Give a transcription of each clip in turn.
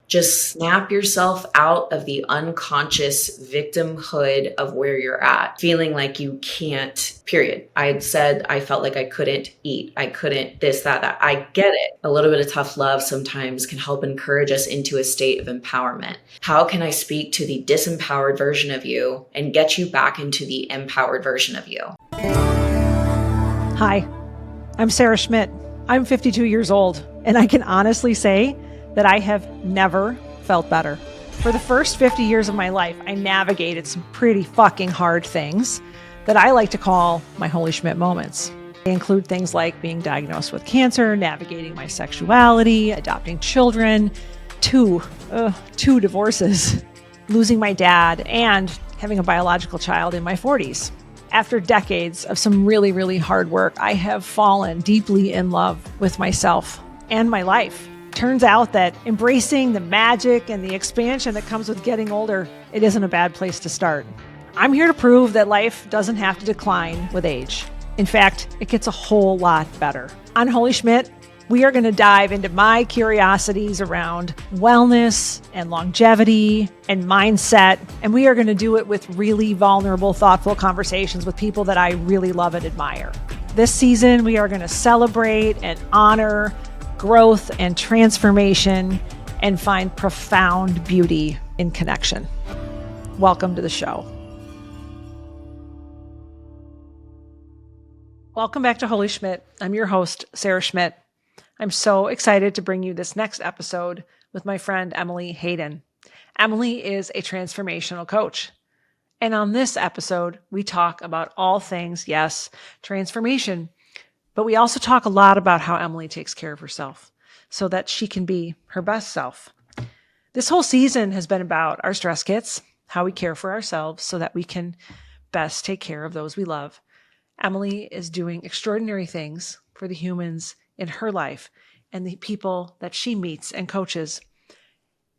Just snap yourself out of the unconscious victimhood of where you're at, feeling like you can't, period. I had said I felt like I couldn't eat. I couldn't this, that. I get it. A little bit of tough love sometimes can help encourage us into a state of empowerment. How can I speak to the disempowered version of you and get you back into the empowered version of you? Hi, I'm Sarah Schmidt. I'm 52 years old, and I can honestly say that I have never felt better. For the first 50 years of my life, I navigated some pretty fucking hard things that I like to call my Holy Schmidt moments. They include things like being diagnosed with cancer, navigating my sexuality, adopting children, two divorces, losing my dad, and having a biological child in my 40s. After decades of some really, really hard work, I have fallen deeply in love with myself and my life. Turns out that embracing the magic and the expansion that comes with getting older, it isn't a bad place to start. I'm here to prove that life doesn't have to decline with age. In fact, it gets a whole lot better. On Holy Schmidt, we are going to dive into my curiosities around wellness and longevity and mindset, and we are going to do it with really vulnerable, thoughtful conversations with people that I really love and admire. This season, we are going to celebrate and honor growth and transformation and find profound beauty in connection. Welcome to the show. Welcome back to Holy Schmidt. I'm your host, Sarah Schmidt. I'm so excited to bring you this next episode with my friend, Emily Hayden. Emily is a transformational coach. And on this episode, we talk about all things, yes, transformation. But we also talk a lot about how Emily takes care of herself so that she can be her best self. This whole season has been about our stress kits, how we care for ourselves so that we can best take care of those we love. Emily is doing extraordinary things for the humans in her life and the people that she meets and coaches.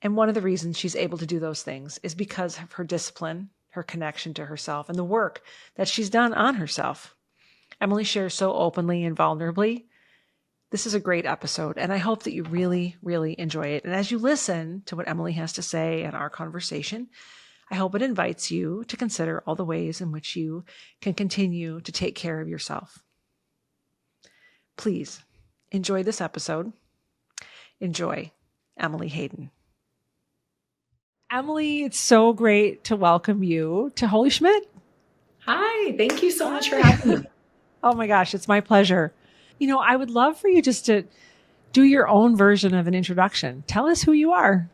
And one of the reasons she's able to do those things is because of her discipline, her connection to herself, and the work that she's done on herself. Emily shares so openly and vulnerably. This is a great episode, and I hope that you really, really enjoy it. And as you listen to what Emily has to say in our conversation, I hope it invites you to consider all the ways in which you can continue to take care of yourself. Please enjoy this episode. Enjoy Emily Hayden. Emily, it's so great to welcome you to Holy Schmidt. Hi, thank you so much for having me. Oh my gosh, it's my pleasure. You know, I would love for you just to do your own version of an introduction. Tell us who you are.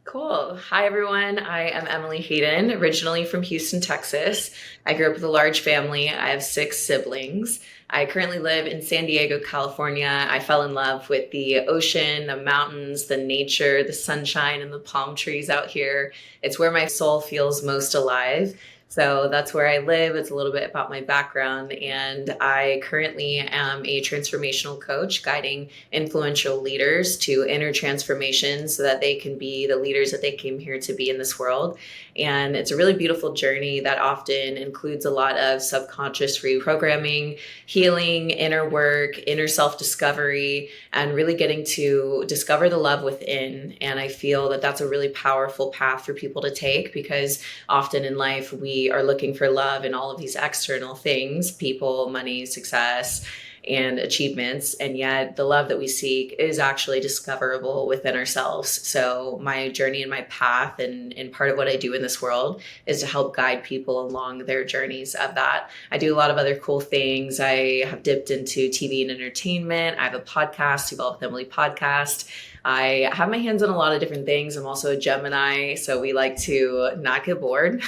Cool. Hi, everyone. I am Emily Hayden, originally from Houston, Texas. I grew up with a large family. I have 6 siblings. I currently live in San Diego, California. I fell in love with the ocean, the mountains, the nature, the sunshine, and the palm trees out here. It's where my soul feels most alive. So that's where I live. It's a little bit about my background. And I currently am a transformational coach guiding influential leaders to inner transformation so that they can be the leaders that they came here to be in this world. And it's a really beautiful journey that often includes a lot of subconscious reprogramming, healing, inner work, inner self-discovery, and really getting to discover the love within. And I feel that that's a really powerful path for people to take because often in life, we are looking for love in all of these external things, people, money, success, and achievements. And yet the love that we seek is actually discoverable within ourselves. So my journey and my path and part of what I do in this world is to help guide people along their journeys of that. I do a lot of other cool things. I have dipped into TV and entertainment. I have a podcast, Evolve with Emily podcast. I have my hands on a lot of different things. I'm also a Gemini, so we like to not get bored.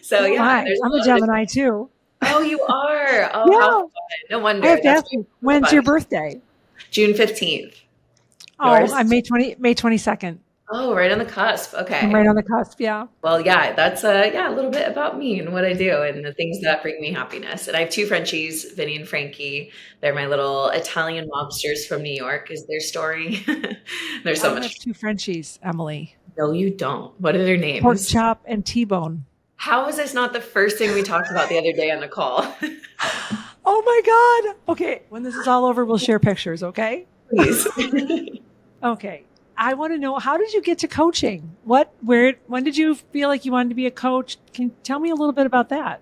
So yeah, I'm a Gemini too. Oh, you are? Oh, yeah. How fun. No wonder. I have to ask you, when's your birthday? June 15th. Oh, I'm May 22nd. Oh, right on the cusp. Okay. I'm right on the cusp, yeah. Well, yeah, that's a little bit about me and what I do and the things that bring me happiness. And I have 2 Frenchies, Vinny and Frankie. They're my little Italian mobsters from New York is their story. There's so much. I have 2 Frenchies, Emily. No, you don't. What are their names? Pork chop and T-bone. How is this not the first thing we talked about the other day on the call? Oh my God. Okay. When this is all over, we'll share pictures, okay? Please. Okay. I want to know, how did you get to coaching? When did you feel like you wanted to be a coach? Can you tell me a little bit about that?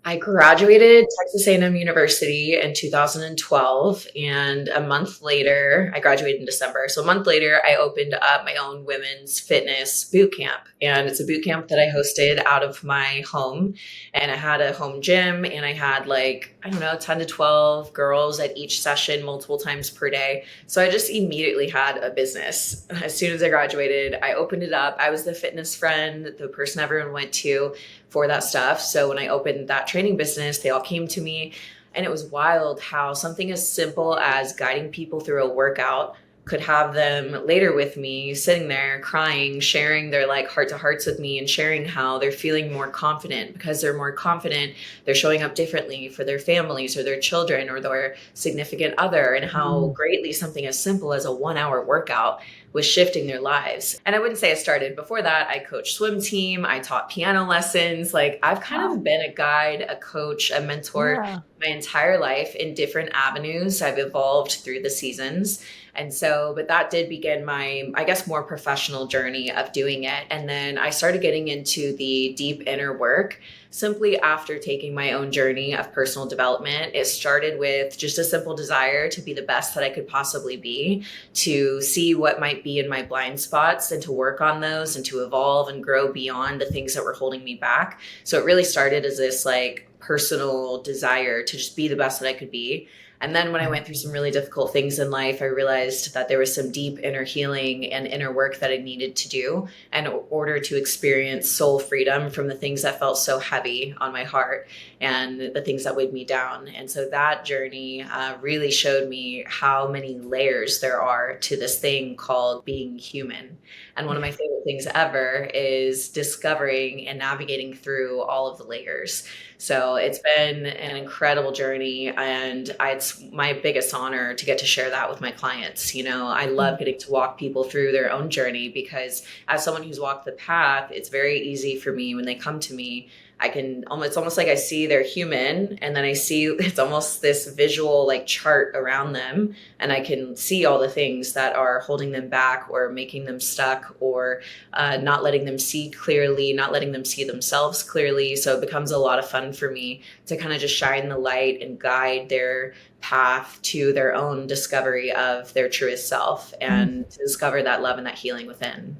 I graduated Texas A&M University in 2012, and a month later, I graduated in December. So a month later, I opened up my own women's fitness boot camp, and it's a boot camp that I hosted out of my home. And I had a home gym, and I had like, I don't know, 10 to 12 girls at each session multiple times per day. So I just immediately had a business. As soon as I graduated, I opened it up. I was the fitness friend, the person everyone went to for that stuff. So when I opened that training business, they all came to me, and it was wild how something as simple as guiding people through a workout could have them later with me sitting there crying, sharing their like heart to hearts with me, and sharing how they're feeling more confident. Because they're more confident, they're showing up differently for their families or their children or their significant other, and how greatly something as simple as a 1 hour workout was shifting their lives. And I wouldn't say I started before that. I coached swim team, I taught piano lessons. Like, I've kind of been a guide, a coach, a mentor my entire life in different avenues. I've evolved through the seasons. And so, but that did begin my, I guess, more professional journey of doing it. And then I started getting into the deep inner work simply after taking my own journey of personal development. It started with just a simple desire to be the best that I could possibly be, to see what might be in my blind spots and to work on those and to evolve and grow beyond the things that were holding me back. So it really started as this like personal desire to just be the best that I could be. And then when I went through some really difficult things in life, I realized that there was some deep inner healing and inner work that I needed to do in order to experience soul freedom from the things that felt so heavy on my heart and the things that weighed me down. And so that journey really showed me how many layers there are to this thing called being human. And one of my favorite things ever is discovering and navigating through all of the layers. So it's been an incredible journey, and it's my biggest honor to get to share that with my clients. You know, I love getting to walk people through their own journey, because as someone who's walked the path, it's very easy for me when they come to me. It's almost like I see they're human, and then I see it's almost this visual like chart around them, and I can see all the things that are holding them back or making them stuck, or not letting them see clearly, not letting them see themselves clearly. So it becomes a lot of fun for me to kind of just shine the light and guide their path to their own discovery of their truest self and to discover that love and that healing within.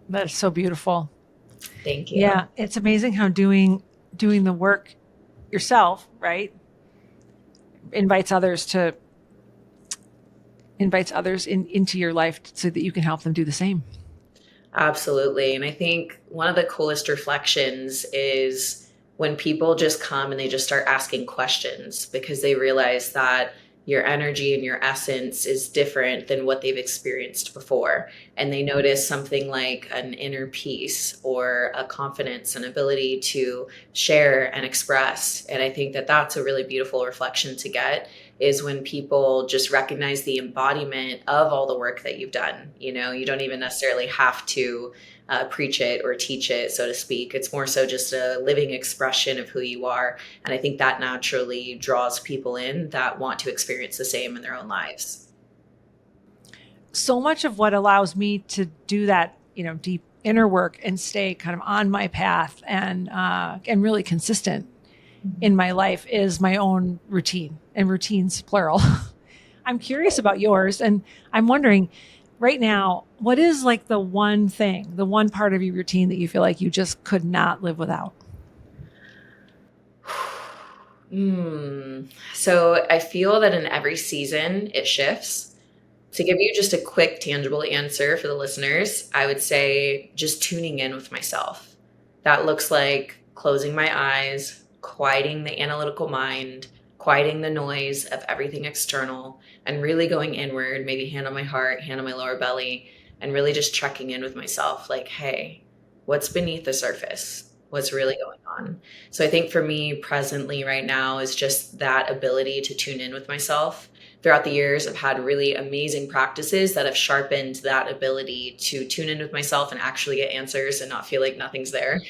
That's so beautiful. Thank you. Yeah, it's amazing how doing the work yourself, right, invites others into your life so that you can help them do the same. Absolutely. And I think one of the coolest reflections is when people just come and they just start asking questions, because they realize that your energy and your essence is different than what they've experienced before. And they notice something like an inner peace or a confidence, an ability to share and express. And I think that that's a really beautiful reflection to get, is when people just recognize the embodiment of all the work that you've done. You know, you don't even necessarily have to preach it or teach it, so to speak. It's more so just a living expression of who you are. And I think that naturally draws people in that want to experience the same in their own lives. So much of what allows me to do that, you know, deep inner work and stay kind of on my path and really consistent in my life is my own routine, and routines plural. I'm curious about yours, and I'm wondering right now, what is like the one thing, the one part of your routine that you feel like you just could not live without? So I feel that in every season it shifts. To give you just a quick, tangible answer for the listeners, I would say just tuning in with myself. That looks like closing my eyes, quieting the analytical mind, quieting the noise of everything external, and really going inward, maybe hand on my heart, hand on my lower belly, and really just checking in with myself. Like, hey, what's beneath the surface? What's really going on? So I think for me presently right now is just that ability to tune in with myself. Throughout the years, I've had really amazing practices that have sharpened that ability to tune in with myself and actually get answers and not feel like nothing's there.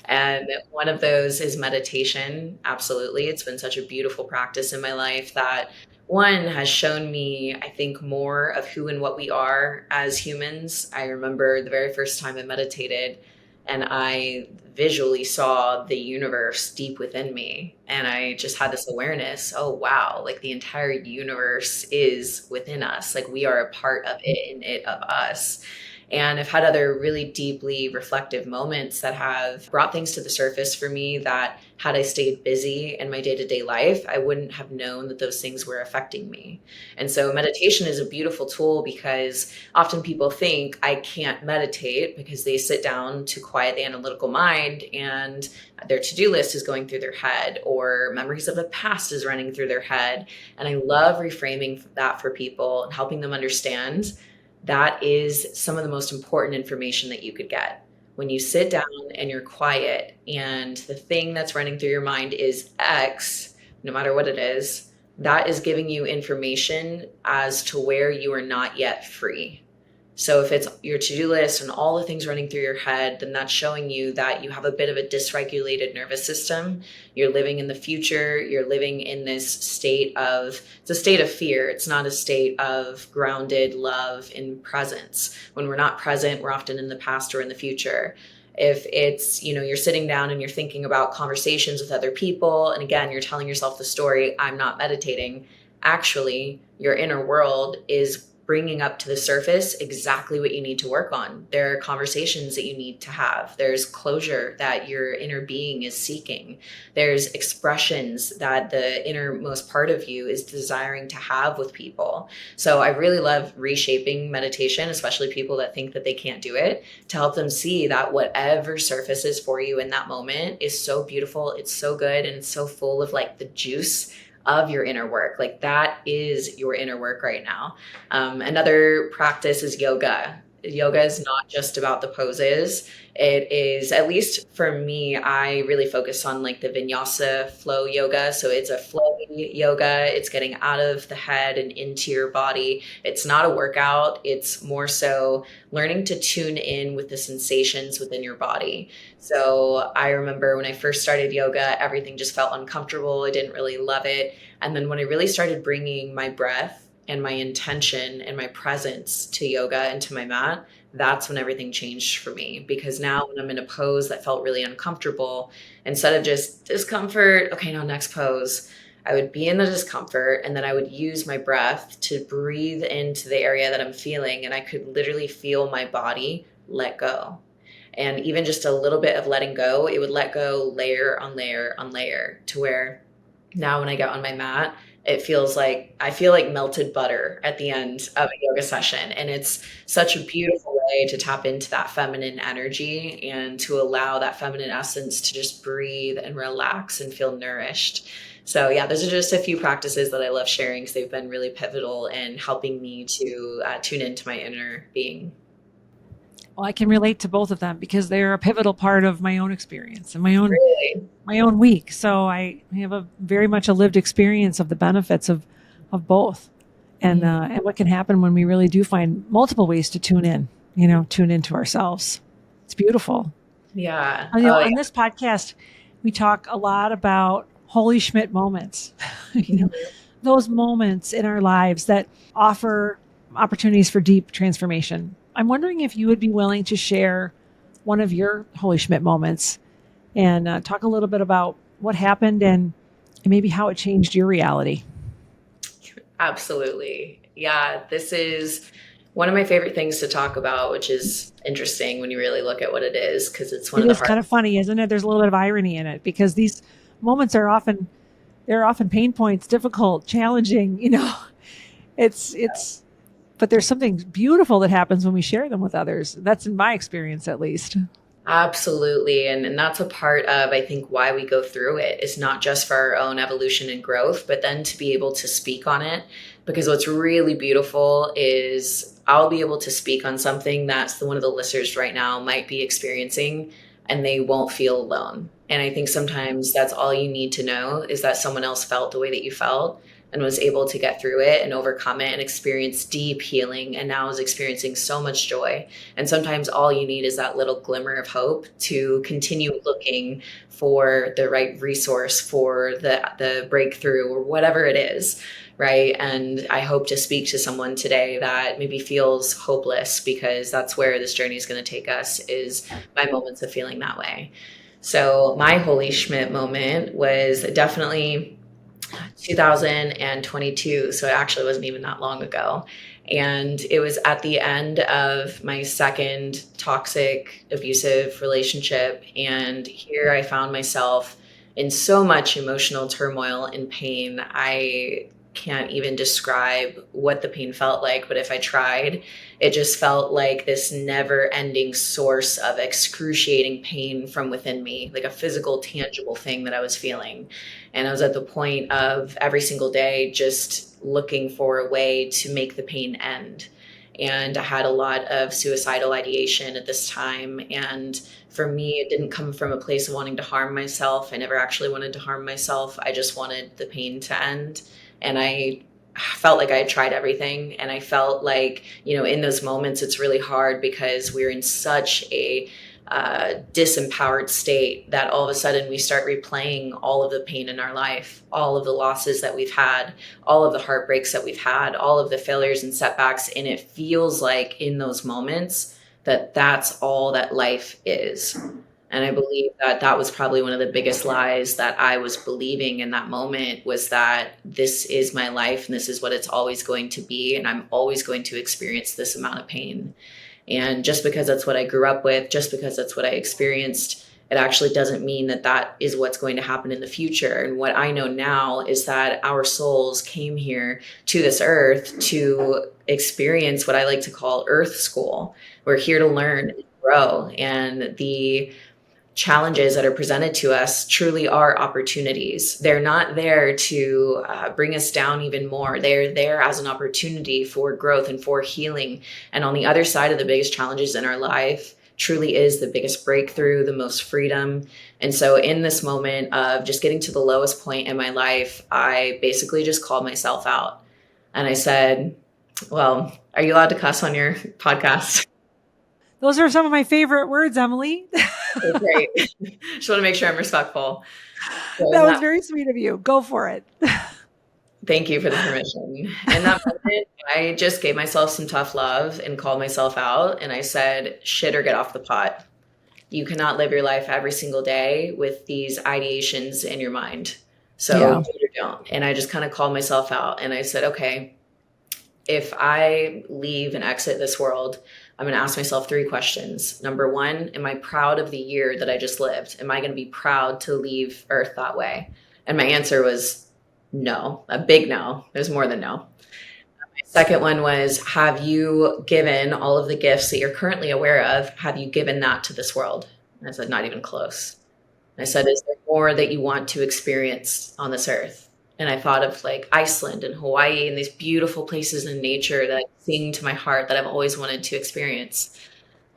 And one of those is meditation. Absolutely. It's been such a beautiful practice in my life that one has shown me, I think, more of who and what we are as humans. I remember the very first time I meditated and I visually saw the universe deep within me. And I just had this awareness, oh, wow, like the entire universe is within us. Like we are a part of it and it of us. And I've had other really deeply reflective moments that have brought things to the surface for me that had I stayed busy in my day-to-day life, I wouldn't have known that those things were affecting me. And so meditation is a beautiful tool because often people think I can't meditate because they sit down to quiet the analytical mind and their to-do list is going through their head or memories of the past is running through their head. And I love reframing that for people and helping them understand that is some of the most important information that you could get. When you sit down and you're quiet and the thing that's running through your mind is X, no matter what it is, that is giving you information as to where you are not yet free. So if it's your to-do list and all the things running through your head, then that's showing you that you have a bit of a dysregulated nervous system. You're living in the future. You're living in this state of, it's a state of fear. It's not a state of grounded love and presence. When we're not present, we're often in the past or in the future. If it's, you're sitting down and you're thinking about conversations with other people, and again, you're telling yourself the story, I'm not meditating. Actually, your inner world is bringing up to the surface exactly what you need to work on. There are conversations that you need to have. There's closure that your inner being is seeking. There's expressions that the innermost part of you is desiring to have with people. So I really love reshaping meditation, especially people that think that they can't do it, to help them see that whatever surfaces for you in that moment is so beautiful, it's so good, and it's so full of like the juice of your inner work. Like that is your inner work right now. Another practice is yoga. Yoga is not just about the poses. It is, at least for me, I really focus on like the vinyasa flow yoga. So it's a flowy yoga. It's getting out of the head and into your body. It's not a workout. It's more so learning to tune in with the sensations within your body. So I remember when I first started yoga, everything just felt uncomfortable. I didn't really love it. And then when I really started bringing my breath and my intention and my presence to yoga and to my mat, that's when everything changed for me. Because now when I'm in a pose that felt really uncomfortable, instead of just discomfort, okay, now next pose, I would be in the discomfort and then I would use my breath to breathe into the area that I'm feeling. And I could literally feel my body let go. And even just a little bit of letting go, it would let go layer on layer on layer to where now when I get on my mat, it feels like I feel like melted butter at the end of a yoga session. And it's such a beautiful way to tap into that feminine energy and to allow that feminine essence to just breathe and relax and feel nourished. So yeah, those are just a few practices that I love sharing because they've been really pivotal in helping me to tune into my inner being. Well, I can relate to both of them because they're a pivotal part of my own experience and my Really? own week. So I have a very much a lived experience of the benefits of both, and what can happen when we really do find multiple ways to tune in. Tune into ourselves. It's beautiful. Yeah. On this podcast, we talk a lot about Holy Schmidt moments. Those moments in our lives that offer opportunities for deep transformation. I'm wondering if you would be willing to share one of your Holy Schmidt moments and talk a little bit about what happened and maybe how it changed your reality. Absolutely. Yeah, this is one of my favorite things to talk about, which is interesting when you really look at what it is, because it's one of the It is kind of funny, isn't it? There's a little bit of irony in it because these moments are often pain points, difficult, challenging. But there's something beautiful that happens when we share them with others. That's in my experience, at least. Absolutely. And that's a part of, I think, why we go through it. It's not just for our own evolution and growth, but then to be able to speak on it. Because what's really beautiful is I'll be able to speak on something that's one of the listeners right now might be experiencing, and they won't feel alone. And I think sometimes that's all you need to know is that someone else felt the way that you felt. and was able to get through it and overcome it and experience deep healing, and now is experiencing so much joy. And sometimes all you need is that little glimmer of hope to continue looking for the right resource, for the breakthrough, or whatever it is, right? And I hope to speak to someone today that maybe feels hopeless, because that's where this journey is going to take us, is by moments of feeling that way. So my Holy Schmidt moment was definitely 2022. So it actually wasn't even that long ago. And it was at the end of my second toxic, abusive relationship. And here I found myself in so much emotional turmoil and pain. I can't even describe what the pain felt like, but if I tried, it just felt like this never-ending source of excruciating pain from within me, like a physical, tangible thing that I was feeling. And I was at the point of every single day just looking for a way to make the pain end. And I had a lot of suicidal ideation at this time. And for me, it didn't come from a place of wanting to harm myself. I never actually wanted to harm myself. I just wanted the pain to end. And I felt like I had tried everything. And I felt like, in those moments, it's really hard because we're in such a disempowered state that all of a sudden we start replaying all of the pain in our life, all of the losses that we've had, all of the heartbreaks that we've had, all of the failures and setbacks. And it feels like in those moments that that's all that life is. And I believe that that was probably one of the biggest lies that I was believing in that moment, was that this is my life and this is what it's always going to be. And I'm always going to experience this amount of pain. And just because that's what I grew up with, just because that's what I experienced, it actually doesn't mean that that is what's going to happen in the future. And what I know now is that our souls came here to this earth to experience what I like to call Earth School. We're here to learn and grow. And the challenges that are presented to us truly are opportunities. They're not there to bring us down even more. They're there as an opportunity for growth and for healing. And on the other side of the biggest challenges in our life truly is the biggest breakthrough, the most freedom. And so in this moment of just getting to the lowest point in my life, I basically just called myself out. And I said, well, are you allowed to cuss on your podcast? Those are some of my favorite words, Emily. Okay, great. Just want to make sure I'm respectful. So that was very sweet of you. Go for it. Thank you for the permission. In that moment, I just gave myself some tough love and called myself out. And I said, shit or get off the pot. You cannot live your life every single day with these ideations in your mind. So do it or don't. And I just kind of called myself out. And I said, okay, if I leave and exit this world, I'm going to ask myself 3 questions. Number 1, am I proud of the year that I just lived? Am I going to be proud to leave Earth that way? And my answer was no, a big no. There's more than no. My second one was, have you given all of the gifts that you're currently aware of? Have you given that to this world? And I said, not even close. And I said, is there more that you want to experience on this earth? And I thought of like Iceland and Hawaii and these beautiful places in nature that sing to my heart that I've always wanted to experience.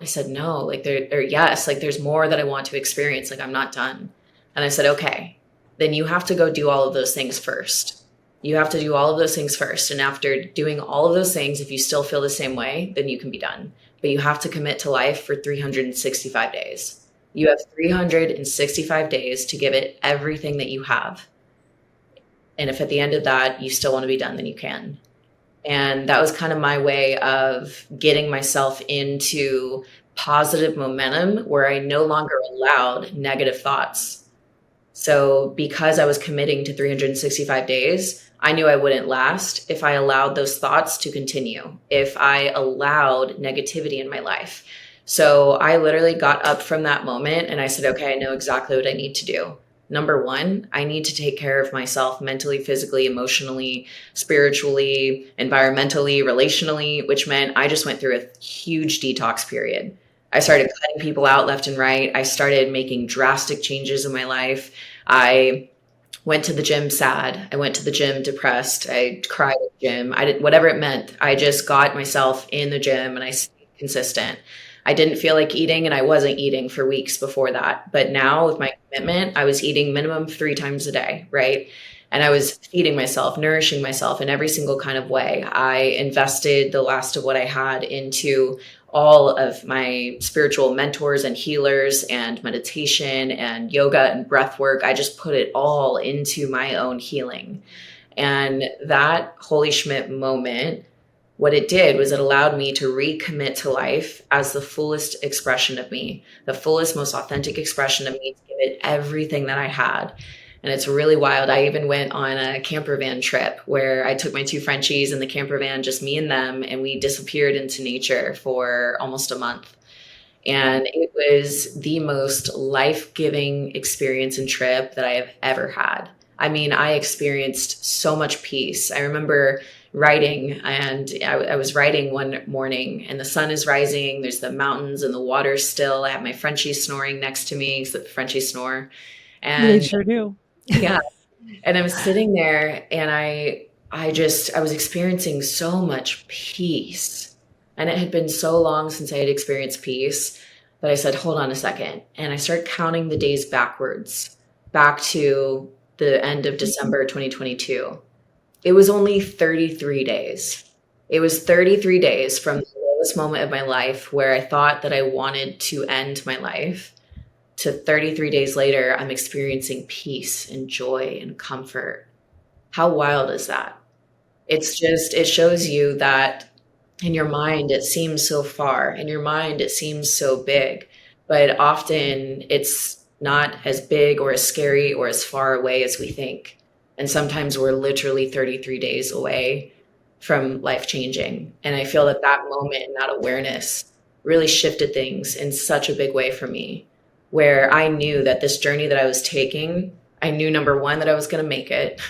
I said, no, like yes, like there's more that I want to experience. Like I'm not done. And I said, okay, then you have to go do all of those things first. You have to do all of those things first. And after doing all of those things, if you still feel the same way, then you can be done. But you have to commit to life for 365 days. You have 365 days to give it everything that you have. And if at the end of that, you still want to be done, then you can. And that was kind of my way of getting myself into positive momentum where I no longer allowed negative thoughts. So because I was committing to 365 days, I knew I wouldn't last if I allowed those thoughts to continue, if I allowed negativity in my life. So I literally got up from that moment and I said, okay, I know exactly what I need to do. Number 1, I need to take care of myself mentally, physically, emotionally, spiritually, environmentally, relationally, which meant I just went through a huge detox period. I started cutting people out left and right. I started making drastic changes in my life. I went to the gym sad. I went to the gym depressed. I cried at the gym. I did whatever it meant. I just got myself in the gym and I stayed consistent. I didn't feel like eating, and I wasn't eating for weeks before that. But now with my commitment, I was eating minimum 3 times a day, right? And I was feeding myself, nourishing myself in every single kind of way. I invested the last of what I had into all of my spiritual mentors and healers and meditation and yoga and breath work. I just put it all into my own healing. And that Holy Schmidt moment, what it did was it allowed me to recommit to life as the fullest expression of me, the fullest, most authentic expression of me, to give it everything that I had. And it's really wild. I even went on a camper van trip where I took my 2 Frenchies in the camper van, just me and them, and we disappeared into nature for almost a month. And it was the most life-giving experience and trip that I have ever had. I mean, I experienced so much peace. I remember writing, and I was writing one morning, and the sun is rising. There's the mountains and the water still. I have my Frenchies snoring next to me because the Frenchies snore. They And sure do. yeah. And I was sitting there, and I was experiencing so much peace. And it had been so long since I had experienced peace that I said, hold on a second. And I started counting the days backwards, back to the end of December 2022. It was only 33 days. It was 33 days from the lowest moment of my life where I thought that I wanted to end my life to 33 days later, I'm experiencing peace and joy and comfort. How wild is that? It's just, it shows you that in your mind, it seems so far. In your mind, it seems so big, but often it's not as big or as scary or as far away as we think. And sometimes we're literally 33 days away from life changing. And I feel that that moment and that awareness really shifted things in such a big way for me, where I knew that this journey that I was taking, I knew, number one, that I was going to make it.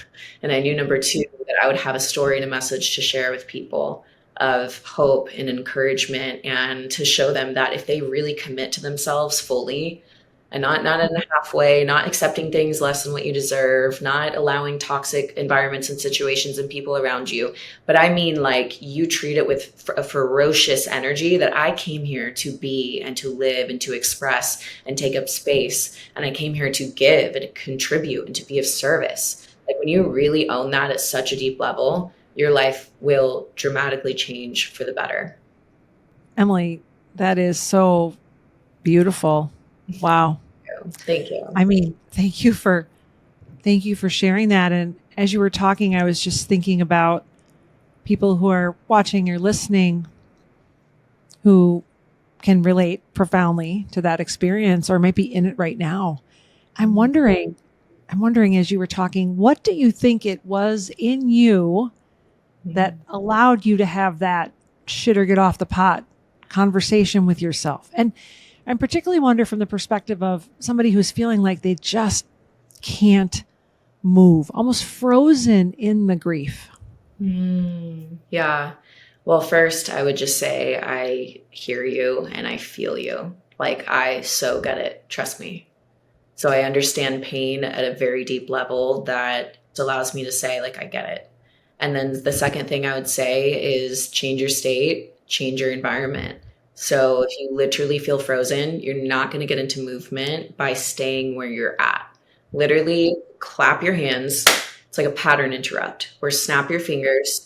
And I knew, number two, that I would have a story and a message to share with people of hope and encouragement, and to show them that if they really commit to themselves fully, and not in a halfway, not accepting things less than what you deserve, not allowing toxic environments and situations and people around you. But I mean, like, you treat it with a ferocious energy that I came here to be and to live and to express and take up space. And I came here to give and to contribute and to be of service. Like, when you really own that at such a deep level, your life will dramatically change for the better. Emily, that is so beautiful. Wow. Thank you. I mean, thank you for sharing that. And as you were talking, I was just thinking about people who are watching or listening who can relate profoundly to that experience or might be in it right now. I'm wondering as you were talking, what do you think it was in you that allowed you to have that shit or get off the pot conversation with yourself? And I particularly wonder from the perspective of somebody who's feeling like they just can't move, almost frozen in the grief. Yeah. Well, first, I would just say I hear you and I feel you. Like, I so get it. Trust me. So I understand pain at a very deep level that allows me to say, like, I get it. And then the second thing I would say is change your state, change your environment. So if you literally feel frozen, you're not going to get into movement by staying where you're at. Literally clap your hands. It's like a pattern interrupt, or snap your fingers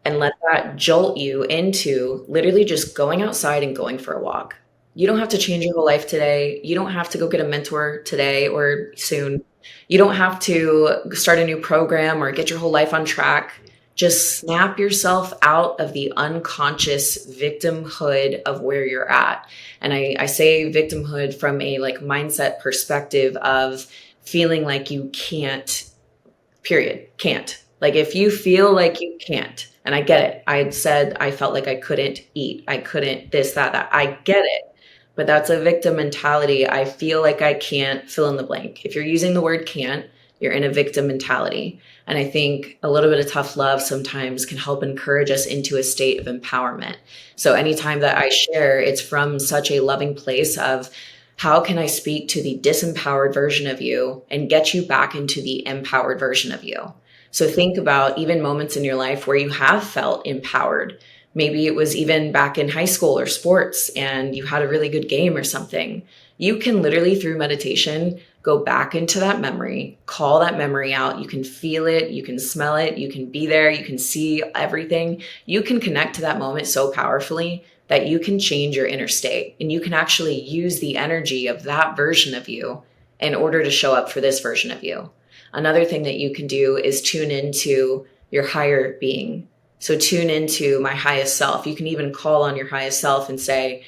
and let that jolt you into literally just going outside and going for a walk. You don't have to change your whole life today. You don't have to go get a mentor today or soon. You don't have to start a new program or get your whole life on track. Just snap yourself out of the unconscious victimhood of where you're at. And I say victimhood from a like mindset perspective of feeling like you can't, period, can't. Like, if you feel like you can't, and I get it. I had said I felt like I couldn't eat. I couldn't this, that. I get it. But that's a victim mentality. I feel like I can't, fill in the blank. If you're using the word can't, you're in a victim mentality. And I think a little bit of tough love sometimes can help encourage us into a state of empowerment. So anytime that I share, it's from such a loving place of, how can I speak to the disempowered version of you and get you back into the empowered version of you? So think about even moments in your life where you have felt empowered, Maybe it was even back in high school or sports and you had a really good game or something. You can literally, through meditation, go back into that memory, call that memory out. You can feel it, you can smell it, you can be there, you can see everything. You can connect to that moment so powerfully that you can change your inner state, and you can actually use the energy of that version of you in order to show up for this version of you. Another thing that you can do is tune into your higher being. So tune into my highest self. You can even call on your highest self and say,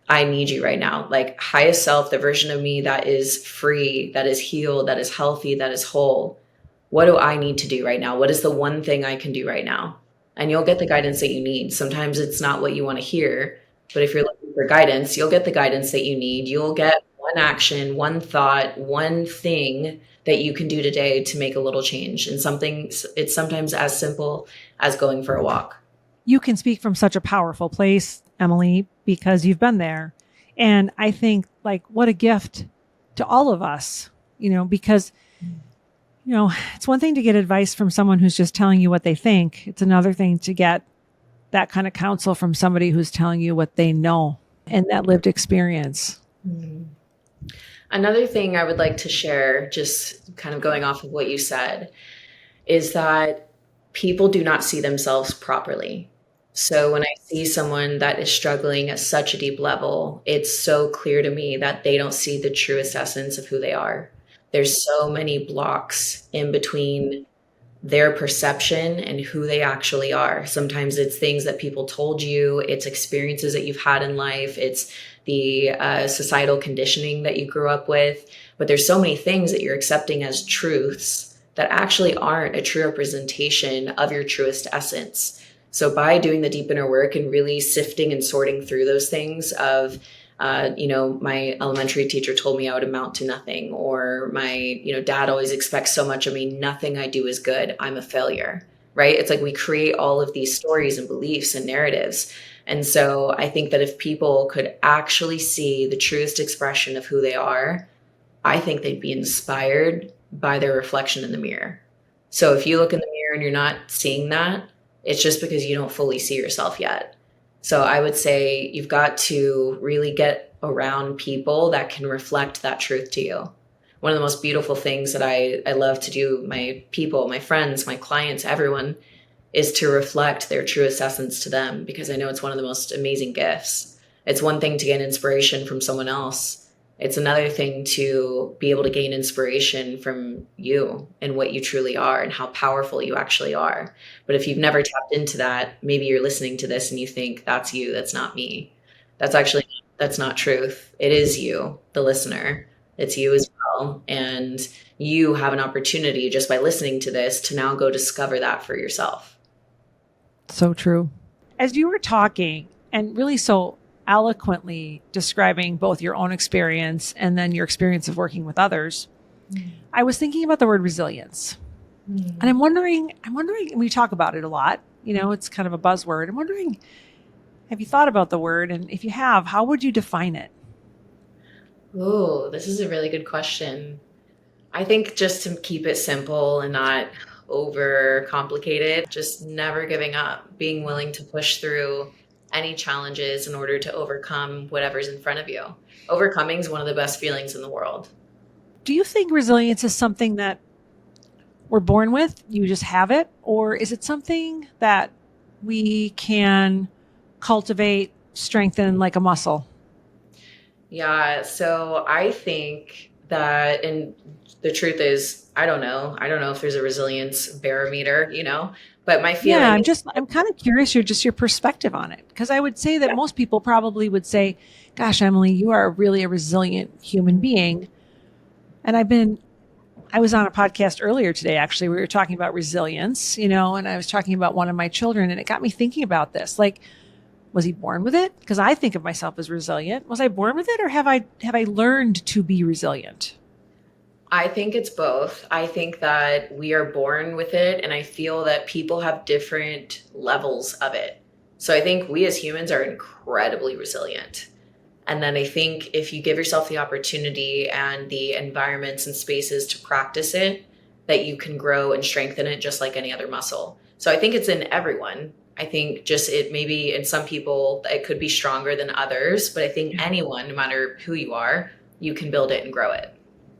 I need you right now. Like, highest self, the version of me that is free, that is healed, that is healthy, that is whole. What do I need to do right now? What is the one thing I can do right now? And you'll get the guidance that you need. Sometimes it's not what you want to hear, but if you're looking for guidance, you'll get the guidance that you need. You'll get one action, one thought, one thing that you can do today to make a little change. And it's sometimes as simple as going for a walk. You can speak from such a powerful place, Emily, because you've been there. And I think, like, what a gift to all of us, because, it's one thing to get advice from someone who's just telling you what they think. It's another thing to get that kind of counsel from somebody who's telling you what they know and that lived experience. Mm-hmm. Another thing I would like to share, just kind of going off of what you said, is that people do not see themselves properly. So when I see someone that is struggling at such a deep level, it's so clear to me that they don't see the truest essence of who they are. There's so many blocks in between their perception and who they actually are. Sometimes it's things that people told you, it's experiences that you've had in life, it's the societal conditioning that you grew up with. But there's so many things that you're accepting as truths that actually aren't a true representation of your truest essence. So by doing the deep inner work and really sifting and sorting through those things of, my elementary teacher told me I would amount to nothing, or my, dad always expects so much of me. Nothing I do is good. I'm a failure, right? It's like we create all of these stories and beliefs and narratives. And so I think that if people could actually see the truest expression of who they are, I think they'd be inspired by their reflection in the mirror. So if you look in the mirror and you're not seeing that, it's just because you don't fully see yourself yet. So I would say you've got to really get around people that can reflect that truth to you. One of the most beautiful things that I love to do, my people, my friends, my clients, everyone, is to reflect their truest essence to them, because I know it's one of the most amazing gifts. It's one thing to get inspiration from someone else. It's another thing to be able to gain inspiration from you and what you truly are and how powerful you actually are. But if you've never tapped into that, maybe you're listening to this and you think that's you, that's not me. That's not truth. It is you, the listener. It's you as well. And you have an opportunity just by listening to this to now go discover that for yourself. So true. As you were talking and really so eloquently describing both your own experience and then your experience of working with others, I was thinking about the word resilience. And I'm wondering, we talk about it a lot, it's kind of a buzzword. I'm wondering, have you thought about the word? And if you have, how would you define it? Oh, this is a really good question. I think just to keep it simple and not over complicated, just never giving up, being willing to push through any challenges in order to overcome whatever's in front of you. Overcoming is one of the best feelings in the world. Do you think resilience is something that we're born with, you just have it? Or is it something that we can cultivate, strengthen like a muscle? Yeah, so I think that, and the truth is, I don't know if there's a resilience barometer, but my feeling. Yeah, I'm kind of curious your perspective on it, because I would say that most people probably would say, gosh, Emily, you are really a resilient human being. And I was on a podcast earlier today, actually. We were talking about resilience, and I was talking about one of my children, and it got me thinking about this. Like, was he born with it? Because I think of myself as resilient. Was I born with it, or have I learned to be resilient? I think it's both. I think that we are born with it, and I feel that people have different levels of it. So I think we as humans are incredibly resilient. And then I think if you give yourself the opportunity and the environments and spaces to practice it, that you can grow and strengthen it just like any other muscle. So I think it's in everyone. I think just it maybe in some people it could be stronger than others, but I think anyone, no matter who you are, you can build it and grow it.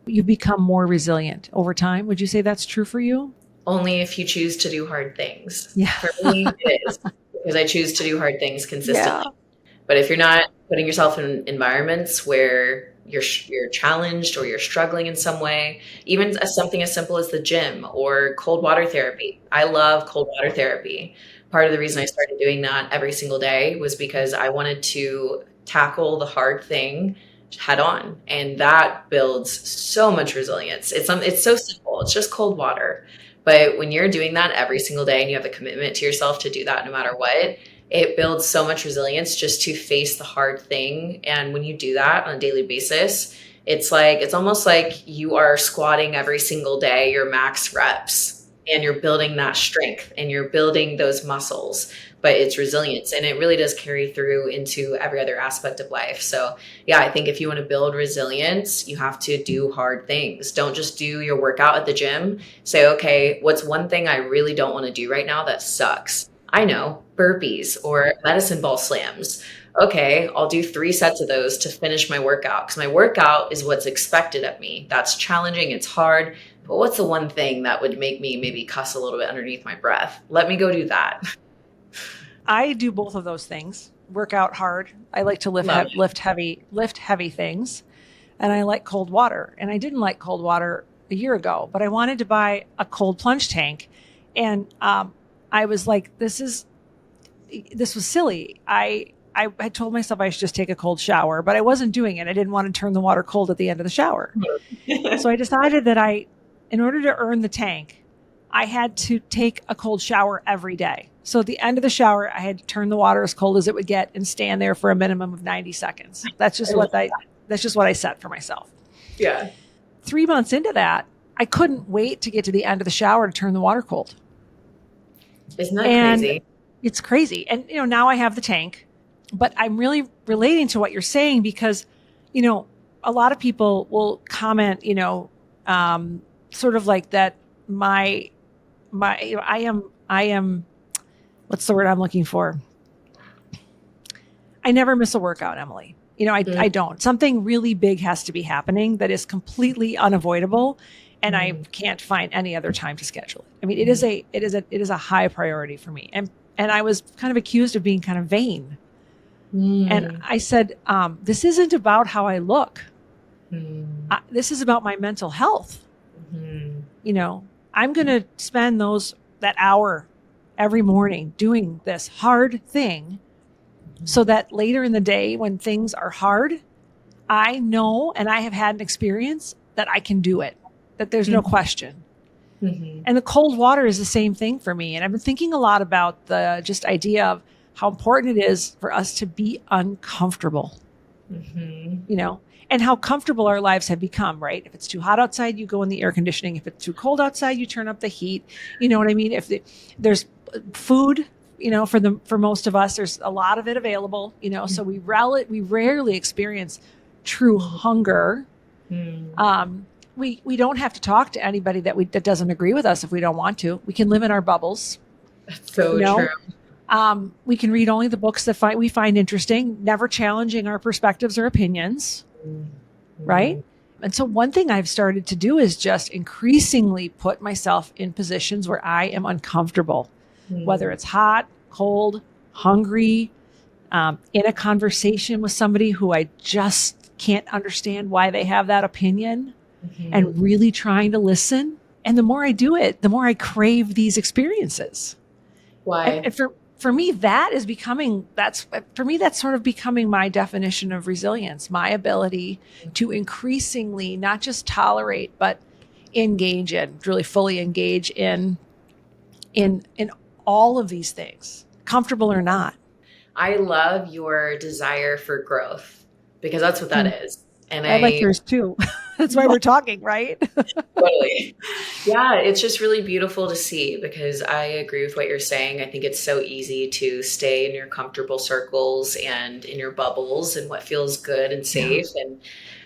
You become more resilient over time. Would you say that's true for you? Only if you choose to do hard things. Yeah. For me, it is because I choose to do hard things consistently. Yeah. But if you're not putting yourself in environments where you're challenged or you're struggling in some way, even as something as simple as the gym or cold water therapy. I love cold water therapy. Part of the reason I started doing that every single day was because I wanted to tackle the hard thing head on, and that builds so much resilience. It's so simple. It's just cold water. But when you're doing that every single day and you have the commitment to yourself to do that no matter what, it builds so much resilience just to face the hard thing. And when you do that on a daily basis, it's almost like you are squatting every single day, your max reps, and you're building that strength and you're building those muscles, but it's resilience, and it really does carry through into every other aspect of life. So yeah, I think if you want to build resilience, you have to do hard things. Don't just do your workout at the gym. Say, okay, what's one thing I really don't want to do right now that sucks? I know, burpees or medicine ball slams. Okay, I'll do 3 sets of those to finish my workout, because my workout is what's expected of me. That's challenging, it's hard, but what's the one thing that would make me maybe cuss a little bit underneath my breath? Let me go do that. I do both of those things. Work out hard. I like to lift heavy things, and I like cold water. And I didn't like cold water a year ago, but I wanted to buy a cold plunge tank, and I was like, this was silly. I had told myself I should just take a cold shower, but I wasn't doing it. I didn't want to turn the water cold at the end of the shower. So I decided that in order to earn the tank, I had to take a cold shower every day. So at the end of the shower, I had to turn the water as cold as it would get and stand there for a minimum of 90 seconds. That's just what I set for myself. Yeah. 3 months into that, I couldn't wait to get to the end of the shower to turn the water cold. Isn't that crazy? It's crazy. And, now I have the tank, but I'm really relating to what you're saying because, a lot of people will comment, sort of like that I am, what's the word I'm looking for? I never miss a workout, Emily. I don't. Something really big has to be happening that is completely unavoidable, and I can't find any other time to schedule it. I mean, it is a high priority for me. And I was kind of accused of being kind of vain. And I said, this isn't about how I look. This is about my mental health. I'm going to spend that hour every morning doing this hard thing so that later in the day when things are hard, I know, and I have had an experience that I can do it, that there's no question. And the cold water is the same thing for me. And I've been thinking a lot about the just idea of how important it is for us to be uncomfortable, and how comfortable our lives have become, right? If it's too hot outside, you go in the air conditioning. If it's too cold outside, you turn up the heat. You know what I mean? If there's food, for most of us, there's a lot of it available, so we rarely experience true hunger. We don't have to talk to anybody that doesn't agree with us if we don't want to. We can live in our bubbles. That's so true. We can read only the books that we find interesting, never challenging our perspectives or opinions, right? And so one thing I've started to do is just increasingly put myself in positions where I am uncomfortable, whether it's hot, cold, hungry, in a conversation with somebody who I just can't understand why they have that opinion, and really trying to listen. And the more I do it, the more I crave these experiences. Why? And for me, that's sort of becoming my definition of resilience, my ability to increasingly not just tolerate, but engage in, really fully engage in all of these things, comfortable or not. I love your desire for growth, because that's what that is. And I like yours too. That's why we're talking, right? Totally. Yeah, it's just really beautiful to see because I agree with what you're saying. I think it's so easy to stay in your comfortable circles and in your bubbles and what feels good and Yeah. safe,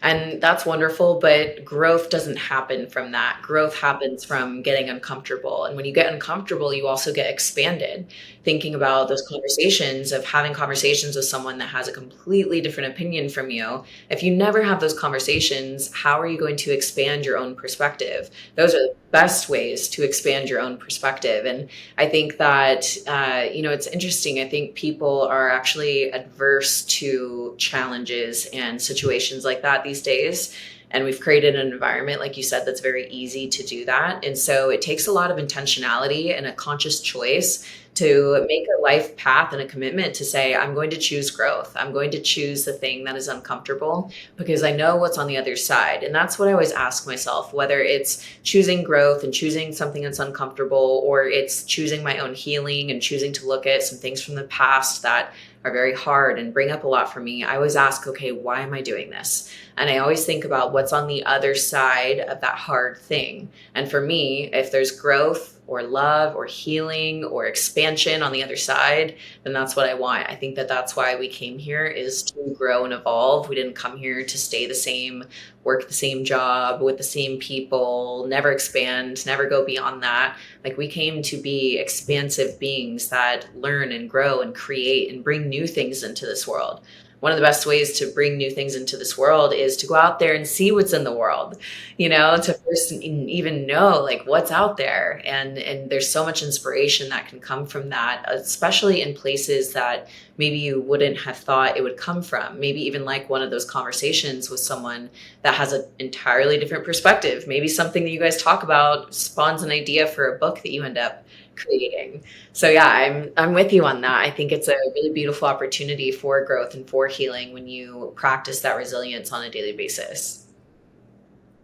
and that's wonderful, but growth doesn't happen from that. Growth happens from getting uncomfortable. And when you get uncomfortable, you also get expanded. Thinking about those conversations of having conversations with someone that has a completely different opinion from you. If you never have those conversations, how are you going to expand your own perspective? Those are the best ways to expand your own perspective. And I think that, it's interesting. I think people are actually adverse to challenges and situations like that these days. And we've created an environment, like you said, that's very easy to do that. And so it takes a lot of intentionality and a conscious choice to make a life path and a commitment to say, I'm going to choose growth. I'm going to choose the thing that is uncomfortable because I know what's on the other side. And that's what I always ask myself, whether it's choosing growth and choosing something that's uncomfortable, or it's choosing my own healing and choosing to look at some things from the past that are very hard and bring up a lot for me. I always ask, okay, why am I doing this? And I always think about what's on the other side of that hard thing. And for me, if there's growth or love or healing or expansion on the other side, then that's what I want. I think that that's why we came here, is to grow and evolve. We didn't come here to stay the same, work the same job with the same people, never expand, never go beyond that. Like, we came to be expansive beings that learn and grow and create and bring new things into this world. One of the best ways to bring new things into this world is to go out there and see what's in the world, to first even know like what's out there. And there's so much inspiration that can come from that, especially in places that maybe you wouldn't have thought it would come from. Maybe even like one of those conversations with someone that has an entirely different perspective. Maybe something that you guys talk about spawns an idea for a book that you end up creating. So yeah, I'm with you on that. I think it's a really beautiful opportunity for growth and for healing when you practice that resilience on a daily basis.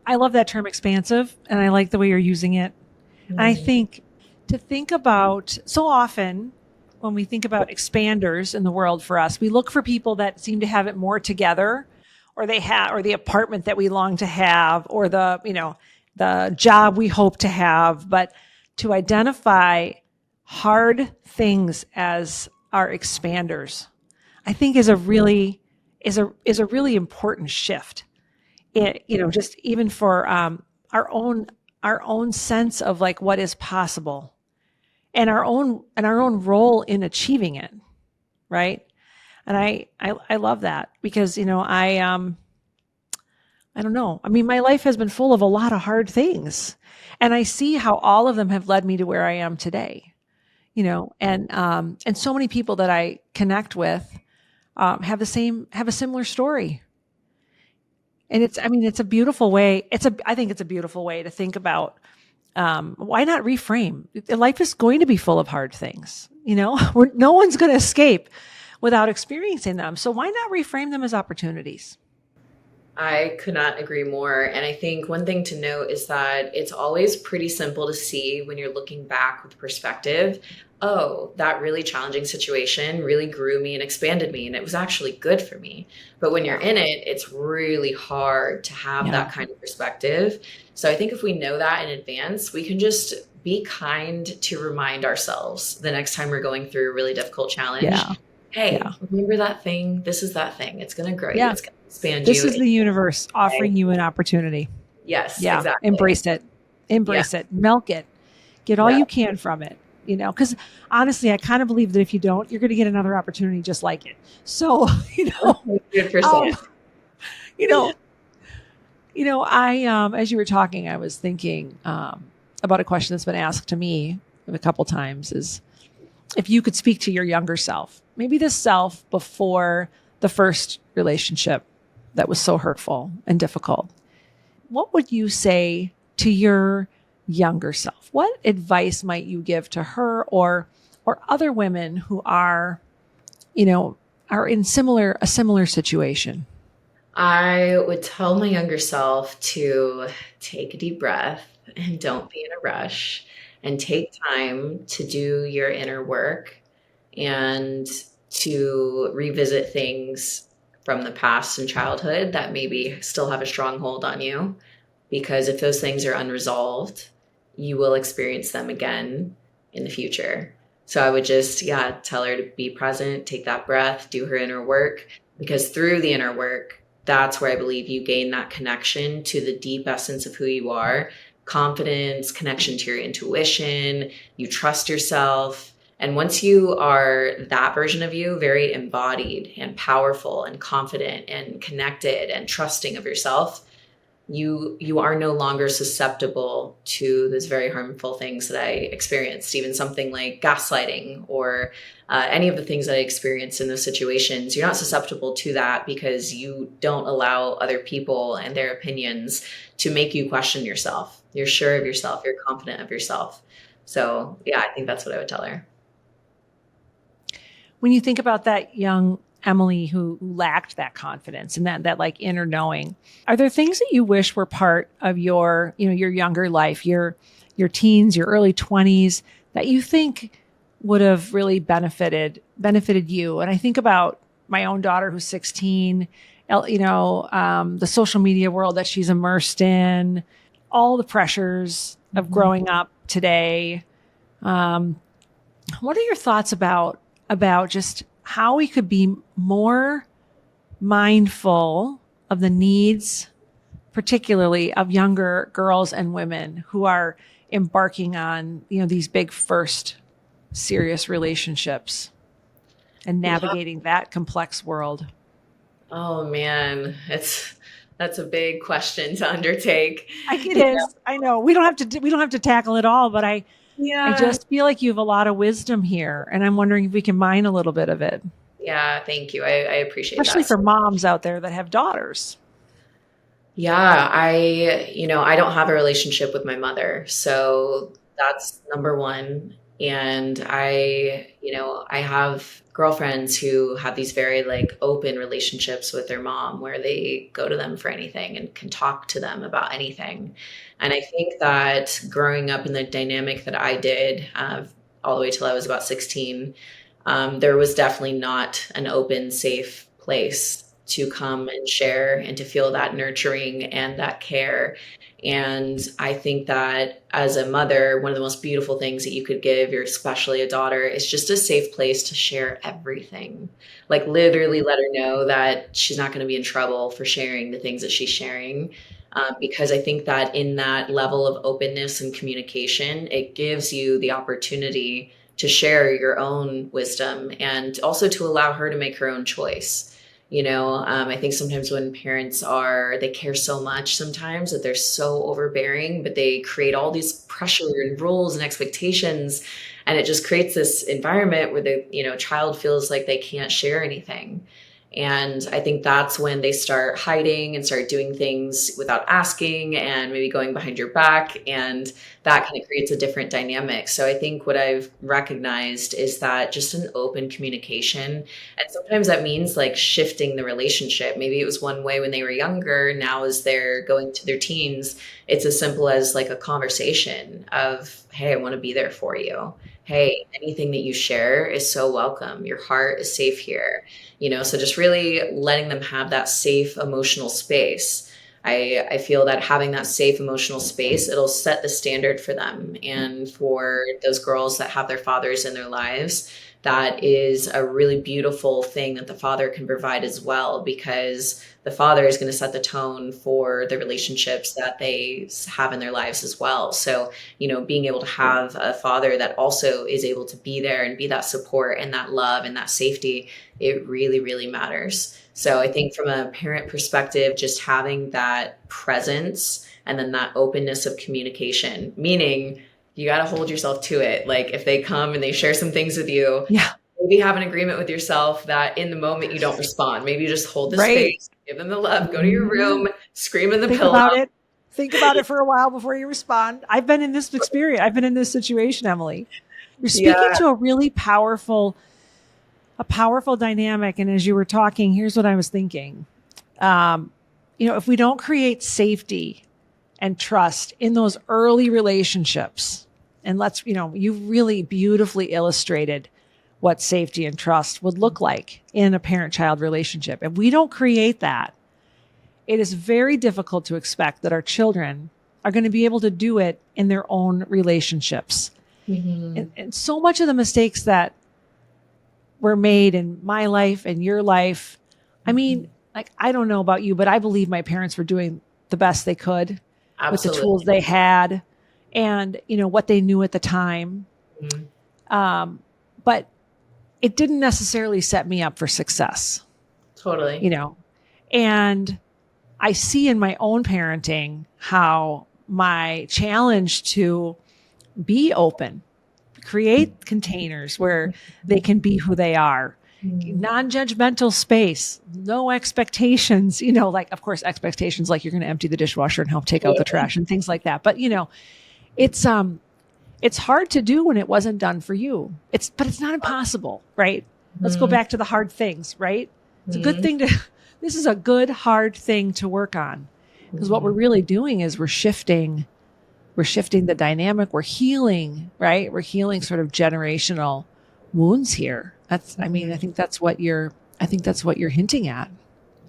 I love that term expansive, and I like the way you're using it. And I think to think about, so often when we think about expanders in the world for us, we look for people that seem to have it more together, or or the apartment that we long to have, or the job we hope to have. But to identify hard things as our expanders, I think is a really important shift. Just even for our own sense of like what is possible, and our own role in achieving it, right? And I love that because I don't know. I mean, my life has been full of a lot of hard things, and I see how all of them have led me to where I am today. And so many people that I connect with have a similar story. And it's a beautiful way. I think it's a beautiful way to think about, why not reframe? Life is going to be full of hard things. No one's going to escape without experiencing them. So why not reframe them as opportunities? I could not agree more. And I think one thing to note is that it's always pretty simple to see when you're looking back with perspective. Oh, that really challenging situation really grew me and expanded me, and it was actually good for me. But when you're in it, it's really hard to have Yeah. that kind of perspective. So I think if we know that in advance, we can just be kind to remind ourselves the next time we're going through a really difficult challenge. Yeah. Hey, Yeah. remember that thing? This is that thing. It's going to grow you. Yeah. It's going to expand This you. is the universe offering you an opportunity. Yes, Yeah. exactly. Embrace it. Yeah. Embrace it. Milk it. Get all Yeah. you can from it. Because honestly, I kind of believe that if you don't, you're going to get another opportunity just like it. So, 100%. you know, I, as you were talking, I was thinking about a question that's been asked to me a couple times, is if you could speak to your younger self, maybe the self before the first relationship that was so hurtful and difficult, what would you say to your younger self? What advice might you give to her or other women who are in a similar situation? I would tell my younger self to take a deep breath and don't be in a rush, and take time to do your inner work and to revisit things from the past and childhood that maybe still have a stronghold on you. Because if those things are unresolved, you will experience them again in the future. So I would just, tell her to be present, take that breath, do her inner work, because through the inner work, that's where I believe you gain that connection to the deep essence of who you are, confidence, connection to your intuition, you trust yourself. And once you are that version of you, very embodied and powerful and confident and connected and trusting of yourself, you are no longer susceptible to those very harmful things that I experienced, even something like gaslighting or any of the things that I experienced in those situations. You're not susceptible to that because you don't allow other people and their opinions to make you question yourself. You're sure of yourself. You're confident of yourself. So I think that's what I would tell her. When you think about that young Emily who lacked that confidence and that like inner knowing, are there things that you wish were part of your, your younger life, your teens, your early 20s, that you think would have really benefited you? And I think about my own daughter who's 16, the social media world that she's immersed in, all the pressures of growing up today. What are your thoughts about just how we could be more mindful of the needs, particularly of younger girls and women who are embarking on, these big first serious relationships and navigating that complex world? Oh man, that's a big question to undertake. It is. I know we don't have to tackle it all, but I just feel like you have a lot of wisdom here, and I'm wondering if we can mine a little bit of it. Yeah, thank you. I appreciate that. Especially for moms out there that have daughters. Yeah, I don't have a relationship with my mother, so that's number one. And I have girlfriends who have these very like open relationships with their mom where they go to them for anything and can talk to them about anything. And I think that growing up in the dynamic that I did, all the way till I was about 16, there was definitely not an open, safe place to come and share and to feel that nurturing and that care. And I think that as a mother, one of the most beautiful things that you could give your, especially a daughter, is just a safe place to share everything. Like literally let her know that she's not going to be in trouble for sharing the things that she's sharing. Because I think that in that level of openness and communication, it gives you the opportunity to share your own wisdom and also to allow her to make her own choice. I think sometimes when parents they care so much sometimes that they're so overbearing, but they create all these pressure and rules and expectations. And it just creates this environment where the, child feels like they can't share anything. And I think that's when they start hiding and start doing things without asking and maybe going behind your back. And that kind of creates a different dynamic. So I think what I've recognized is that just an open communication. And sometimes that means like shifting the relationship. Maybe it was one way when they were younger. Now as they're going to their teens, it's as simple as like a conversation of, hey, I want to be there for you. Hey, anything that you share is so welcome. Your heart is safe here. So just really letting them have that safe emotional space. I feel that having that safe emotional space, it'll set the standard for them. And for those girls that have their fathers in their lives, that is a really beautiful thing that the father can provide as well, because the father is going to set the tone for the relationships that they have in their lives as well. So, being able to have a father that also is able to be there and be that support and that love and that safety, it really, really matters. So I think from a parent perspective, just having that presence and then that openness of communication, meaning you got to hold yourself to it. Like if they come and they share some things with you, maybe have an agreement with yourself that in the moment you don't respond. Maybe you just hold the space, give them the love, go to your room, scream in the pillow. Think about it for a while before you respond. I've been in this experience. I've been in this situation, Emily. You're speaking to a really powerful dynamic. And as you were talking, here's what I was thinking. If we don't create safety and trust in those early relationships, and you really beautifully illustrated what safety and trust would look like in a parent-child relationship. If we don't create that, it is very difficult to expect that our children are going to be able to do it in their own relationships. And so much of the mistakes that were made in my life and your life, I mean, like, I don't know about you, but I believe my parents were doing the best they could with the tools they had and, what they knew at the time. But it didn't necessarily set me up for success. Totally. And I see in my own parenting how my challenge to be open, create containers where they can be who they are, non-judgmental space, no expectations, like, of course, expectations like you're going to empty the dishwasher and help take out the trash and things like that. But, it's hard to do when it wasn't done for you. But it's not impossible, right? Let's go back to the hard things, right? It's a good thing this is a good, hard thing to work on, because what we're really doing is we're shifting the dynamic. We're healing, right? We're healing sort of generational wounds here. I think that's what you're hinting at.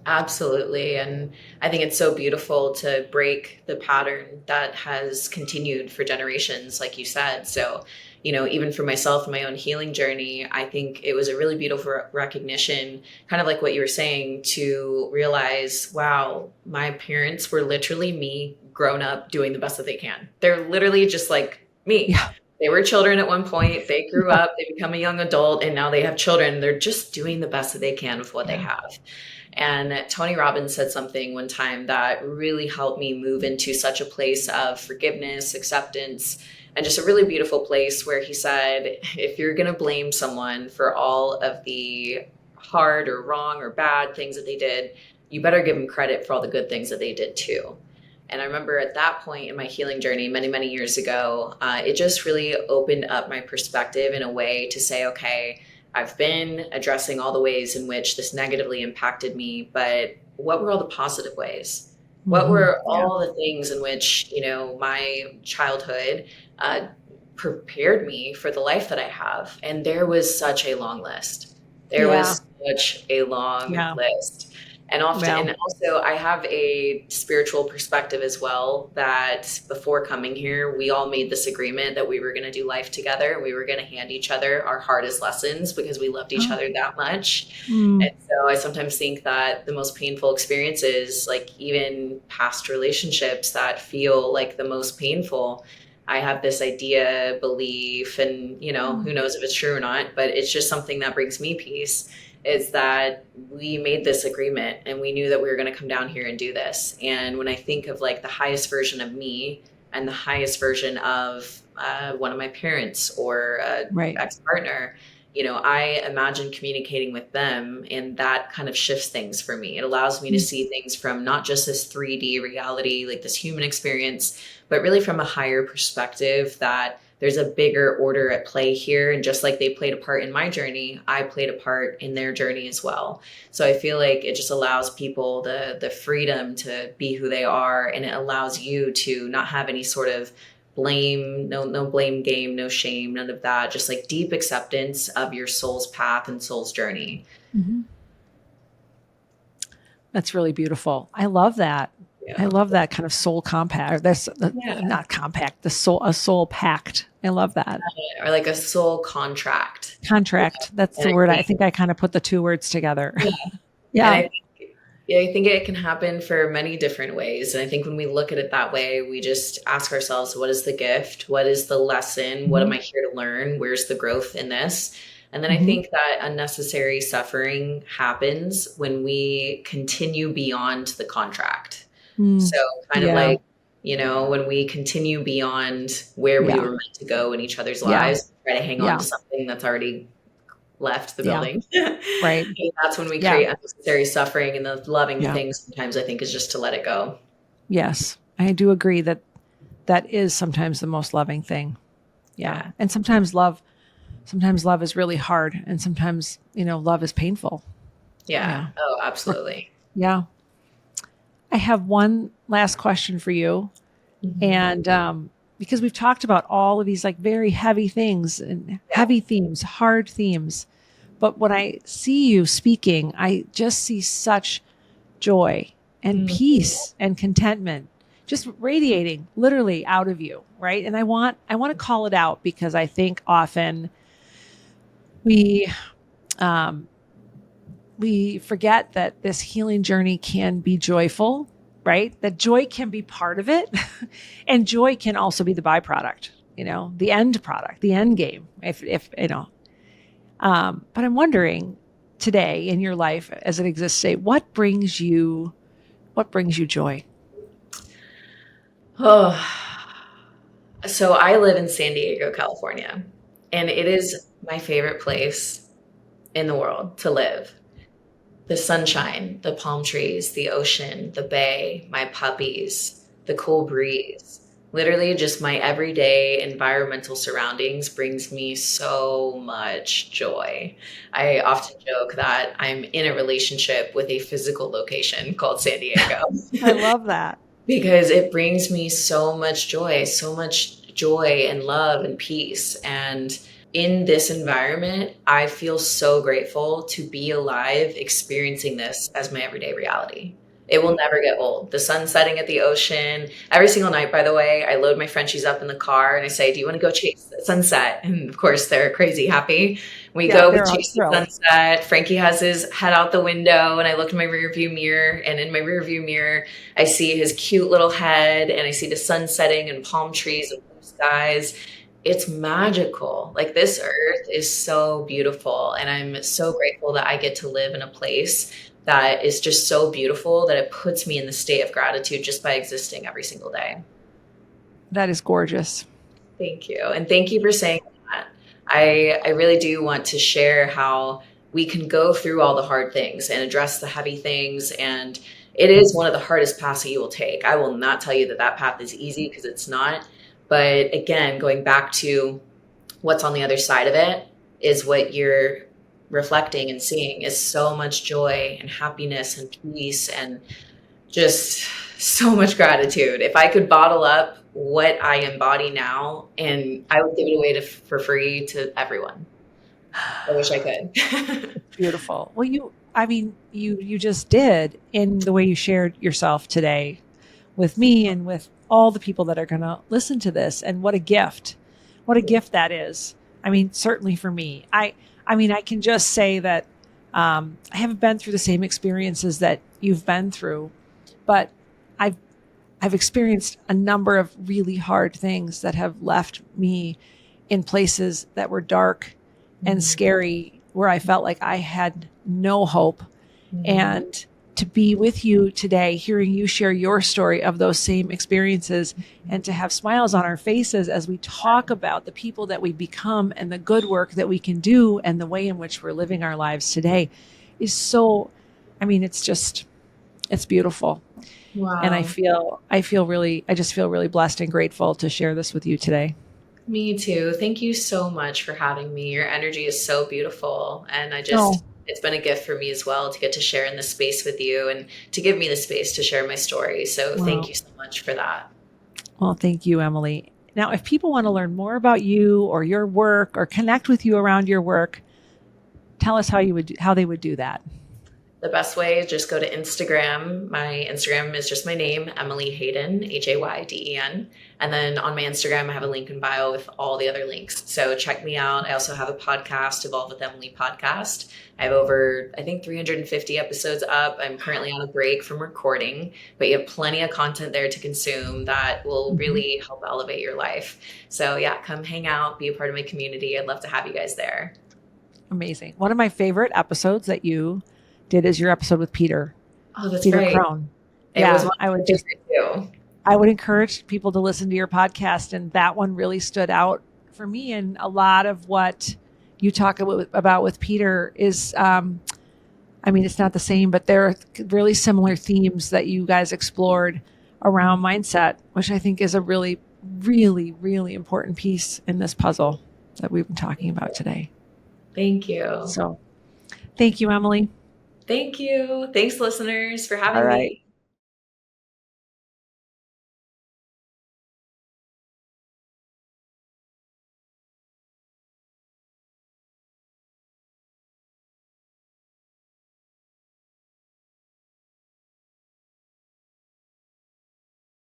Absolutely. And I think it's so beautiful to break the pattern that has continued for generations, like you said. So, even for myself and my own healing journey, I think it was a really beautiful recognition, kind of like what you were saying, to realize, wow, my parents were literally me grown up doing the best that they can. They're literally just like me. Yeah. They were children at one point. They grew up, they become a young adult, and now they have children. They're just doing the best that they can with what they have. And Tony Robbins said something one time that really helped me move into such a place of forgiveness, acceptance, and just a really beautiful place, where he said, if you're going to blame someone for all of the hard or wrong or bad things that they did, you better give them credit for all the good things that they did too. And I remember at that point in my healing journey, many, many years ago, it just really opened up my perspective in a way to say, okay, I've been addressing all the ways in which this negatively impacted me, but what were all the positive ways? What were all the things in which, my childhood prepared me for the life that I have? And there was such a long list. There was such a long list. And often, and also I have a spiritual perspective as well, that before coming here, we all made this agreement that we were going to do life together. We were going to hand each other our hardest lessons because we loved each other that much. And so I sometimes think that the most painful experiences, like even past relationships that feel like the most painful, I have this idea, belief, and, who knows if it's true or not, but it's just something that brings me peace, is that we made this agreement and we knew that we were going to come down here and do this. And when I think of like the highest version of me and the highest version of one of my parents or ex-partner, I imagine communicating with them, and that kind of shifts things for me. It allows me to see things from not just this 3D reality, like this human experience, but really from a higher perspective, that there's a bigger order at play here. And just like they played a part in my journey, I played a part in their journey as well. So I feel like it just allows people the freedom to be who they are. And it allows you to not have any sort of blame, no blame game, no shame, none of that. Just like deep acceptance of your soul's path and soul's journey. That's really beautiful. I love that. Yeah. I love that kind of soul compact. That's not compact, a soul pact. I love that. Or like a soul contract. Contract. That's the word. I think I kind of put the two words together. Yeah. And I think it can happen for many different ways. And I think when we look at it that way, we just ask ourselves, what is the gift? What is the lesson? What am I here to learn? Where's the growth in this? And then I think that unnecessary suffering happens when we continue beyond the contract. So kind of like, when we continue beyond where we were meant to go in each other's lives, try to hang on to something that's already left the building. Right. And that's when we create unnecessary suffering, and the loving thing sometimes I think is just to let it go. Yes. I do agree that is sometimes the most loving thing. Yeah. And sometimes love is really hard, and sometimes, love is painful. Yeah. Oh, absolutely. Yeah. I have one last question for you. And because we've talked about all of these like very heavy things and heavy themes, hard themes. But when I see you speaking, I just see such joy and peace and contentment just radiating literally out of you, right? And I want to call it out because I think often we forget that this healing journey can be joyful, right? That joy can be part of it, and joy can also be the byproduct, the end product, the end game. If but I'm wondering today in your life as it exists today, what brings you joy? Oh, so I live in San Diego, California, and it is my favorite place in the world to live. The sunshine, the palm trees, the ocean, the bay, my puppies, the cool breeze. Literally just my everyday environmental surroundings brings me so much joy. I often joke that I'm in a relationship with a physical location called San Diego. I love that. Because it brings me so much joy and love and peace. And in this environment, I feel so grateful to be alive, experiencing this as my everyday reality. It will never get old. The sun setting at the ocean. Every single night, by the way, I load my Frenchies up in the car and I say, do you want to go chase the sunset? And of course, they're crazy happy. We go chase the sunset. Frankie has his head out the window and I look in my rear view mirror. And in my rear view mirror, I see his cute little head and I see the sun setting and palm trees and blue skies. It's magical. Like, this earth is so beautiful. And I'm so grateful that I get to live in a place that is just so beautiful that it puts me in the state of gratitude just by existing every single day. That is gorgeous. Thank you. And thank you for saying that. I really do want to share how we can go through all the hard things and address the heavy things. And it is one of the hardest paths that you will take. I will not tell you that that path is easy, because it's not. But again, going back to what's on the other side of it is what you're reflecting and seeing is so much joy and happiness and peace and just so much gratitude. If I could bottle up what I embody now, and I would give it away for free to everyone. I wish I could. Beautiful. Well, you just did in the way you shared yourself today with me and with all the people that are going to listen to this. And what a gift that is. I mean, certainly for me, I can just say that I haven't been through the same experiences that you've been through, but I've experienced a number of really hard things that have left me in places that were dark and scary, where I felt like I had no hope. And to be with you today, hearing you share your story of those same experiences, and to have smiles on our faces as we talk about the people that we become and the good work that we can do and the way in which we're living our lives today is so, it's beautiful. Wow. And I just feel really blessed and grateful to share this with you today. Me too. Thank you so much for having me. Your energy is so beautiful. And it's been a gift for me as well to get to share in this space with you and to give me the space to share my story. So Thank you so much for that. Well, thank you, Emily. Now, if people want to learn more about you or your work or connect with you around your work, tell us how they would do that. The best way is just go to Instagram. My Instagram is just my name, Emily Hayden, Hayden. And then on my Instagram, I have a link in bio with all the other links. So check me out. I also have a podcast, Evolve with Emily podcast. I have over, 350 episodes up. I'm currently on a break from recording, but you have plenty of content there to consume that will really help elevate your life. So yeah, come hang out, be a part of my community. I'd love to have you guys there. Amazing. One of my favorite episodes that you did is your episode with Peter. Oh, that's Peter great. Crone. I would encourage people to listen to your podcast, and that one really stood out for me. And a lot of what you talk about with Peter is, it's not the same, but there are really similar themes that you guys explored around mindset, which I think is a really, really, really important piece in this puzzle that we've been talking about today. Thank you. So thank you, Emily. Thank you. Thanks, listeners, for having me.